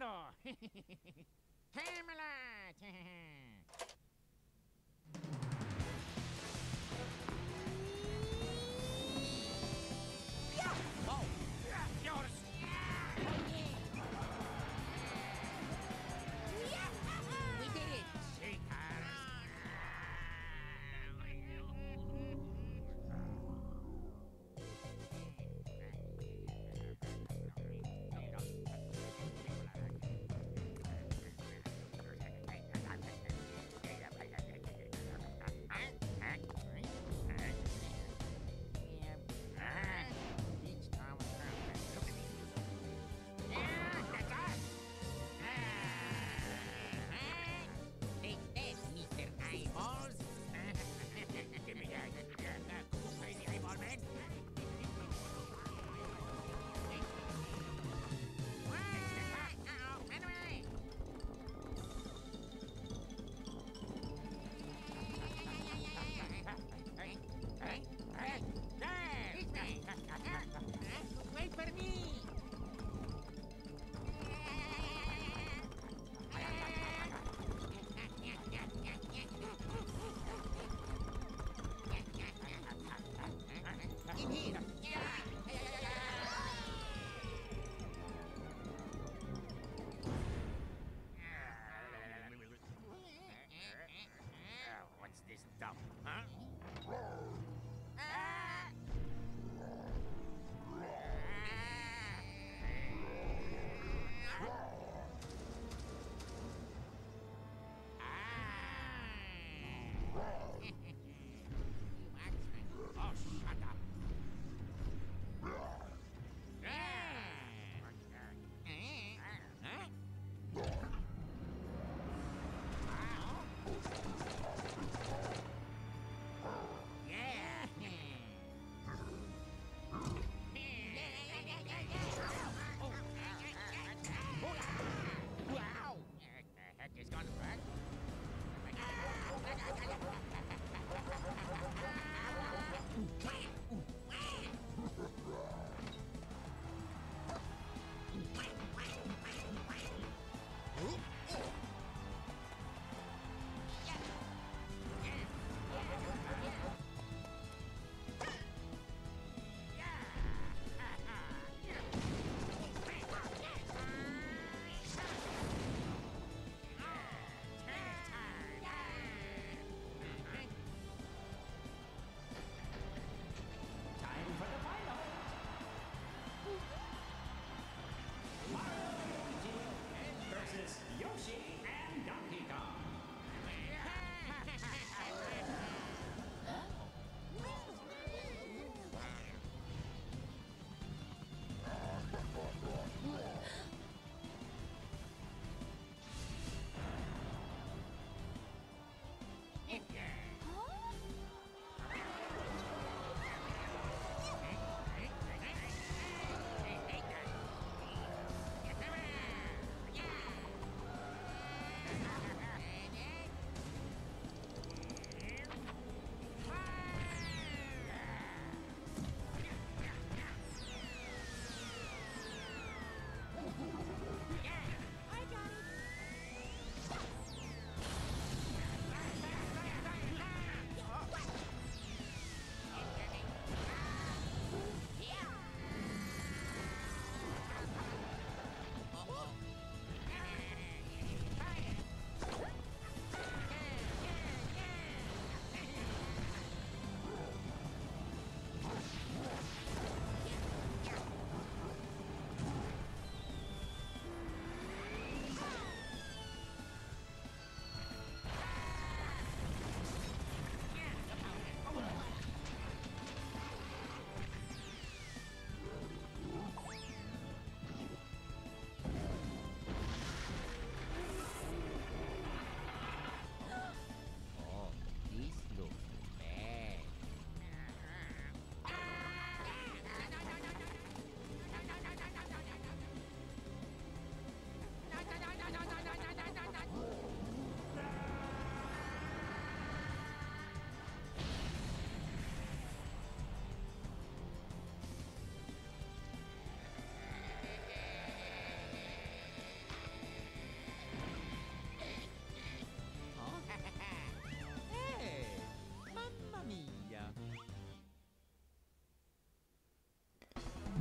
mundo. Camelot. Oh, yours. We did it!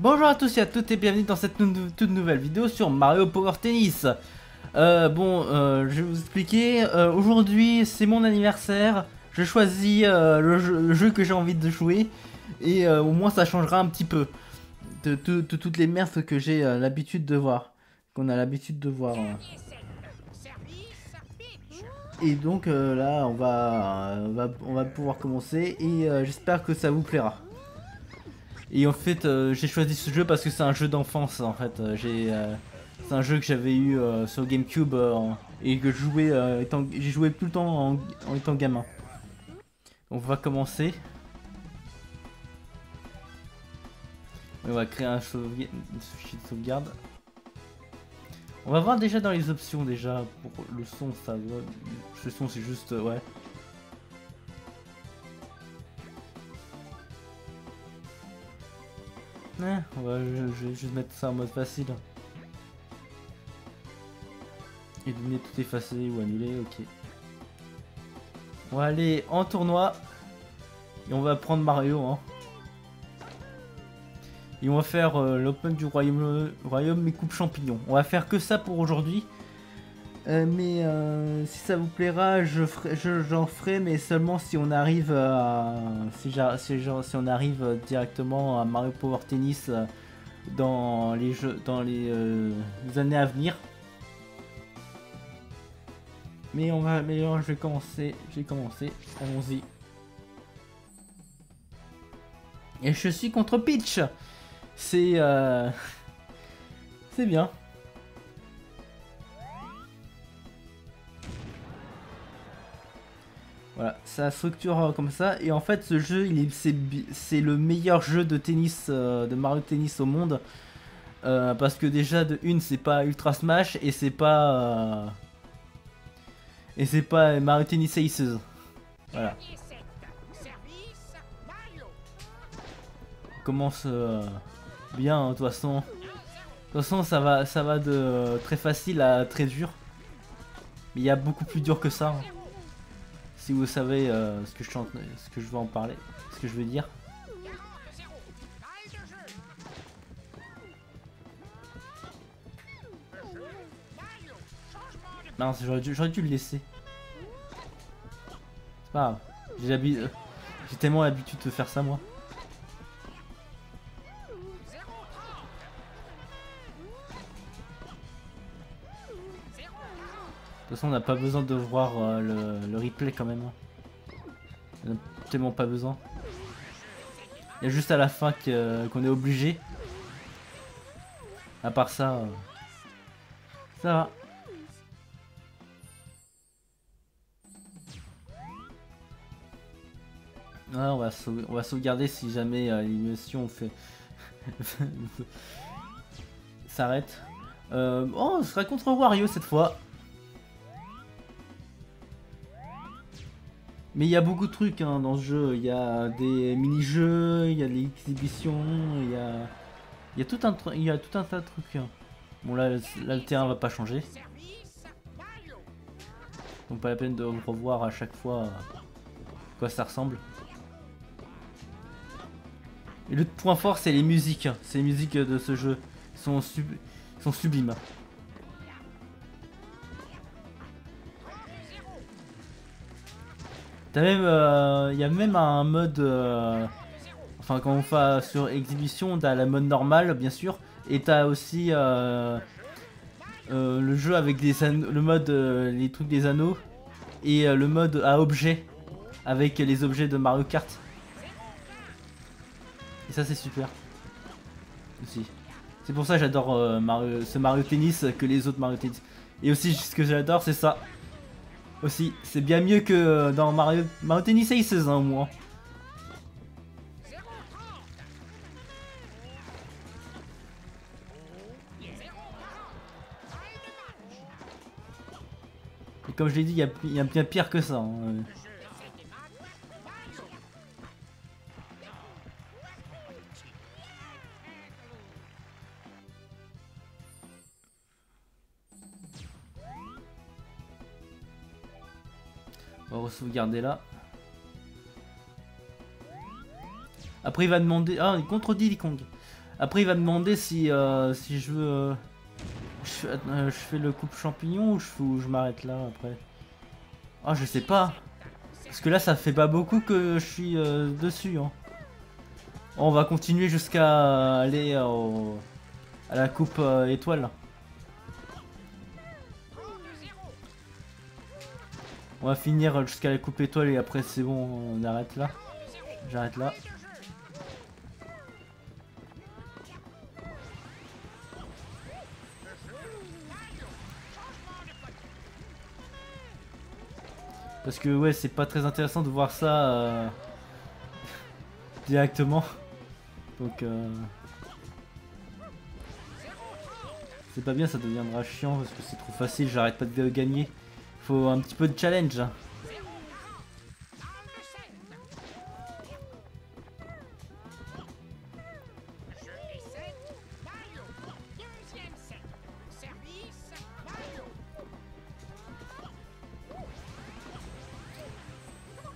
Bonjour à tous et à toutes et bienvenue dans cette toute nouvelle vidéo sur Mario Power Tennis. Je vais vous expliquer. Aujourd'hui, c'est mon anniversaire. Je choisis le jeu que j'ai envie de jouer. Et au moins, ça changera un petit peu de toutes les merdes que j'ai l'habitude de voir. Qu'on a l'habitude de voir. Et donc là, on va pouvoir commencer. Et j'espère que ça vous plaira. Et en fait, j'ai choisi ce jeu parce que c'est un jeu d'enfance. En fait, c'est un jeu que j'avais eu sur GameCube et que j'ai joué tout le temps en étant gamin. On va commencer. On va créer un fichier de sauvegarde. On va voir déjà dans les options déjà pour le son. Ça, le son c'est juste ouais. Je vais juste mettre ça en mode facile. Et donner tout effacer ou annuler, ok. On va aller en tournoi. Et on va prendre Mario. Hein. Et on va faire l'Open du Royaume et Coupe Champignon. On va faire que ça pour aujourd'hui. Si ça vous plaira, j'en ferai, mais seulement si on arrive à, si on arrive directement à Mario Power Tennis dans les années à venir. Mais je vais commencer. J'ai commencé. Allons-y. Et je suis contre Peach. C'est c'est bien. Voilà, ça structure comme ça. Et en fait, ce jeu, c'est le meilleur jeu de tennis, de Mario Tennis au monde. Parce que déjà, de une, c'est pas Ultra Smash et c'est pas Mario Tennis Aces. Voilà. On commence bien, hein, de toute façon. De toute façon, ça va de très facile à très dur. Mais il y a beaucoup plus dur que ça. Hein. Si vous savez ce que je veux en parler, ce que je veux dire. Mince, j'aurais dû le laisser. C'est pas grave. J'ai tellement l'habitude de faire ça moi. De toute façon, on n'a pas besoin de voir le replay quand même. On n'a tellement pas besoin. Il y a juste à la fin qu'on est obligé. À part ça, ça va. Ah, on va sauvegarder si jamais l'émission fait s'arrête. Oh, on sera contre Wario cette fois. Mais il y a beaucoup de trucs hein, dans ce jeu, il y a des mini-jeux, il y a des exhibitions, il y a tout un tas de trucs. Hein. Bon là le terrain va pas changer. Donc pas la peine de revoir à chaque fois quoi ça ressemble. Et le point fort c'est les musiques, c'est les musiques de ce jeu, sont sublimes. T'as même, y a même un mode, enfin quand on fait sur exhibition, t'as la mode normale bien sûr, et t'as aussi le jeu avec le mode, les trucs des anneaux, et le mode à objets, avec les objets de Mario Kart. Et ça c'est super. Aussi. C'est pour ça que j'adore ce Mario Tennis que les autres Mario Tennis. Et aussi ce que j'adore c'est ça. Aussi, c'est bien mieux que dans Mario Tennis Aces hein, au moins. Et comme je l'ai dit, il y a bien pire que ça. Hein. On va sauvegarder là. Après il va demander... Ah, il contredit Diddy Kong. Après il va me demander si je veux... je fais le coupe champignon ou je m'arrête là après. Ah je sais pas. Parce que là ça fait pas beaucoup que je suis dessus. Hein. On va continuer jusqu'à aller à la coupe étoile. On va finir jusqu'à la coupe étoile et après c'est bon, on arrête là. J'arrête là. Parce que ouais, c'est pas très intéressant de voir ça directement. Donc c'est pas bien, ça deviendra chiant parce que c'est trop facile, j'arrête pas de gagner. Faut un petit peu de challenge. Hein.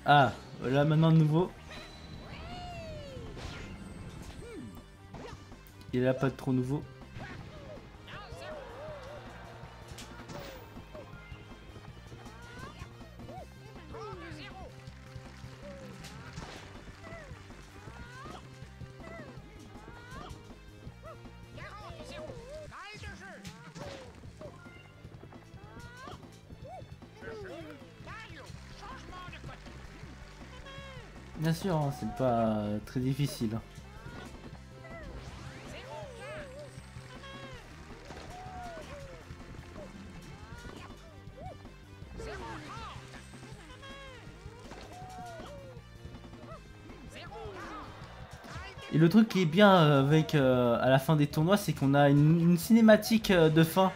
Ah, là maintenant de nouveau. Il est là pas de trop nouveau. Bien sûr, hein, c'est pas très difficile. Hein. Et le truc qui est bien avec à la fin des tournois, c'est qu'on a une cinématique de fin.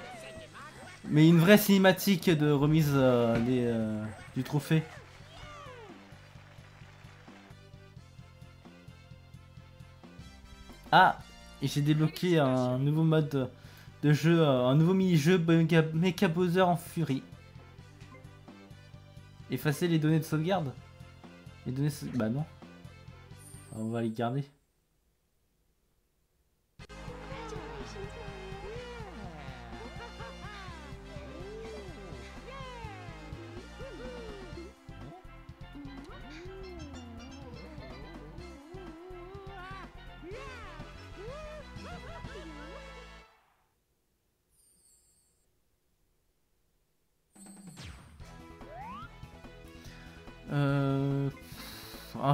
Mais une vraie cinématique de remise du trophée. Ah, et j'ai débloqué un nouveau mode de jeu, un nouveau mini-jeu Mecha Bowser en Fury. Effacer les données de sauvegarde. Les données bah non. On va les garder.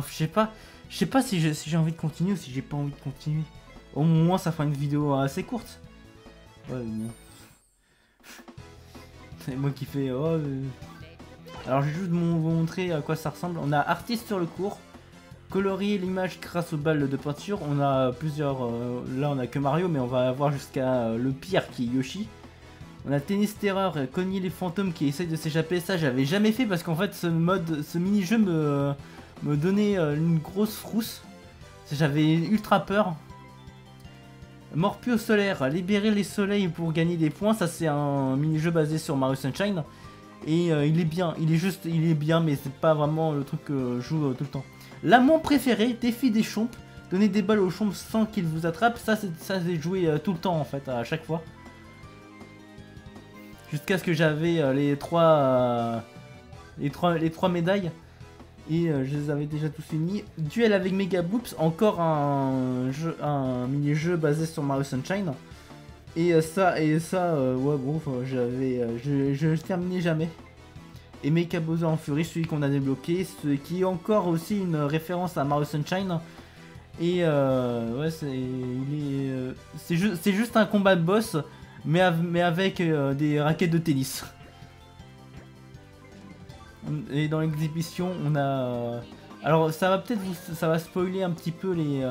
Je sais pas si j'ai envie de continuer ou si j'ai pas envie de continuer. Au moins ça fera une vidéo assez courte. Ouais, bon. C'est moi qui fais... Oh, Alors je vais juste vous montrer à quoi ça ressemble. On a artiste sur le cours. Colorier l'image grâce aux balles de peinture. On a plusieurs... là on a que Mario, mais on va avoir jusqu'à le pire qui est Yoshi. On a tennis terreur, cogner les fantômes qui essayent de s'échapper. Ça j'avais jamais fait parce qu'en fait ce mini-jeu me donnait une grosse frousse. J'avais ultra peur. Morpio solaire, libérer les soleils pour gagner des points. Ça c'est un mini-jeu basé sur Mario Sunshine. Et il est bien, il est bien, mais c'est pas vraiment le truc que je joue tout le temps. Là mon préféré, défi des chompes. Donner des balles aux chompes sans qu'ils vous attrapent. Ça c'est joué tout le temps en fait, à chaque fois. Jusqu'à ce que j'avais les trois médailles. Et je les avais déjà tous finis. Duel avec Mega Boops, encore un mini-jeu basé sur Mario Sunshine. Et ça, ouais bon, je terminais jamais. Et Mecha Bowser en Fury, celui qu'on a débloqué, ce qui est encore aussi une référence à Mario Sunshine. Et ouais, c'est juste un combat de boss, mais avec des raquettes de tennis. Et dans l'exhibition, on a... alors ça va peut-être ça va spoiler un petit peu les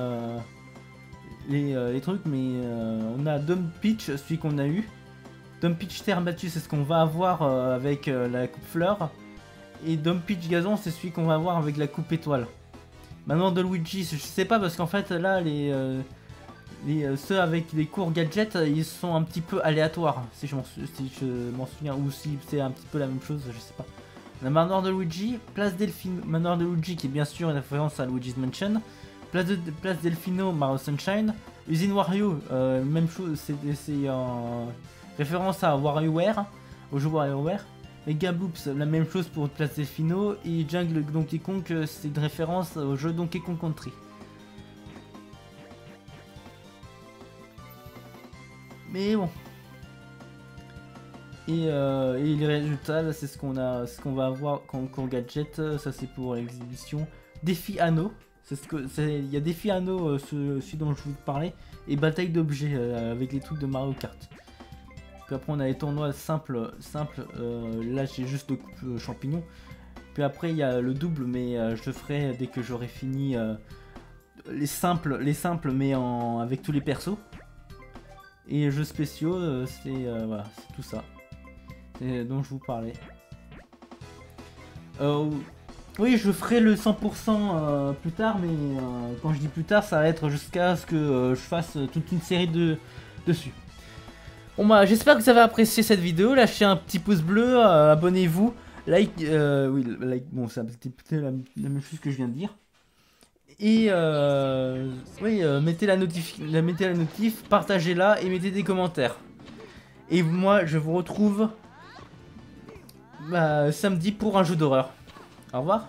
trucs, mais on a Dom Peach, celui qu'on a eu. Dom Peach terre battue, c'est ce qu'on va avoir avec la coupe fleur. Et Dom Peach gazon, c'est celui qu'on va avoir avec la coupe étoile. Maintenant de Luigi, je sais pas parce qu'en fait là ceux avec les cours gadgets, ils sont un petit peu aléatoires, si je m'en souviens, ou si c'est un petit peu la même chose, je sais pas. La manoir de Luigi, place Delphine, manoir de Luigi qui est bien sûr une référence à Luigi's Mansion, place Delfino, Mario Sunshine, Usine Wario, même chose, c'est en référence à WarioWare, au jeu WarioWare. Mega Bloops, la même chose pour Place Delfino. Et Jungle Donkey Kong, c'est une référence au jeu Donkey Kong Country. Mais bon. Et les résultats, c'est ce qu'on va avoir quand gadget. Ça c'est pour l'exhibition. Défi anneau. Il y a défi anneau, celui dont je vous parlais. Et bataille d'objets avec les trucs de Mario Kart. Puis après on a les tournois simples. Là j'ai juste de coupe champignons. Puis après il y a le double, mais je le ferai dès que j'aurai fini les simples mais avec tous les persos. Et les jeux spéciaux, voilà, c'est tout ça. C'est dont je vous parlais. Oui, je ferai le 100% plus tard, mais quand je dis plus tard, ça va être jusqu'à ce que je fasse toute une série dessus. Bon bah, j'espère que vous avez apprécié cette vidéo. Lâchez un petit pouce bleu, abonnez-vous, like, oui, like, bon, c'est peut-être la même chose que je viens de dire. Et oui, mettez la notif, partagez-la et mettez des commentaires. Et moi, je vous retrouve samedi pour un jeu d'horreur. Au revoir.